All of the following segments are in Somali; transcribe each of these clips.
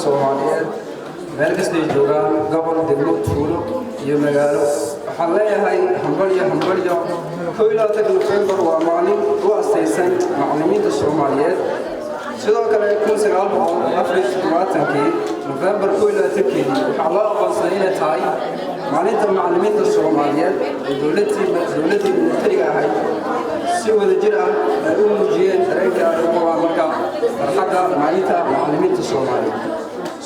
الصوماليات مركز الجوغان قبل دبلو تولو يمجالو حلية هاي همبريا كويلا تكنوفمبر ومعلم وأستيسن معلمين الصوماليات sidoo kale 1934 November كويلا تكيدي على قصينا تاي maalinta macallimiinta Soomaaliyeed ee dawladii militariga ahayd si wada jir ah ay u muujiyeen dareenka ay u qabaan marka farxadda maalinta macallimiinta Soomaaliyeed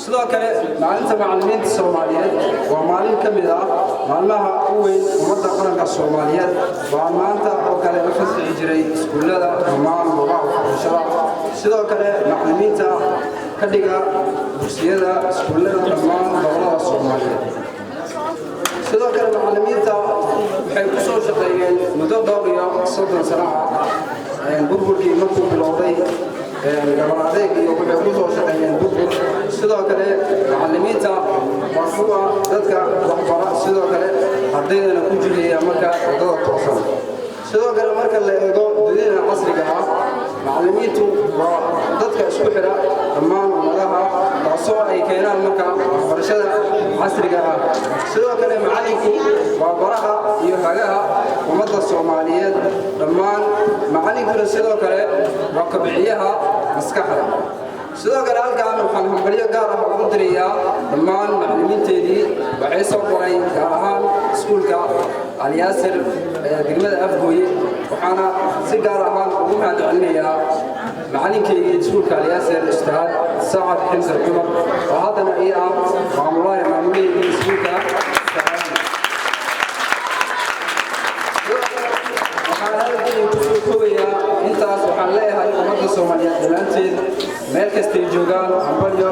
sidoo kale maalinta macallimiinta Soomaaliyeed waa maalin ka mid ah maalmaha ugu weyn ummadda qaranka Soomaaliyeed waa maanta oo kale la fasaxi jiray iskuulada dhammaan goobaha waxbarashada sidoo kale macallimiinta ka dhiga dugsiyada iskuulada dhammaan gobollada Soomaaliyeed sidoo kale macallimiinta waxay ku soo shaqeeyeen muddo dhowr iyo 30 sano ah burburkii markuu bilowday gobol adeeg iyo waxay ku soo shaqeeyeen burbur sidoo kale macallimiinta waa kuwa dadka waxbara sidoo kale ardaydana ku jireeya marka wadada toosan sidoo kale marka la eego dunida casriga ah macallimiintu waa dadka isku xira dhammaan ummadaha taasoo ay keenaan marka waxbarashada casriga ah sidoo kale macallinku waa baraha iyo hagaha ummadda Soomaaliyeed dhammaan macallinkuna sidoo kale waa kabciyaha maskaxda sidoo kale halkaan waxaan hambalyo gaar ah ugu dirayaa dhammaan macallimiinteedii waxay soo qoray gaar ahaan iskuulka Al-Yaasir degmada Afgooye waxaana si gaar ah ugu mahadcelinayaa macallinkeyga iskuulka Al-Yaasir Ustaad Saacad Xamsan Cumar oo haddana maamulaya iskuulka intaas waxaan leeyahay ummadda Soomaaliyeed dhammaanteed meel kasta ay joogaan hambalyo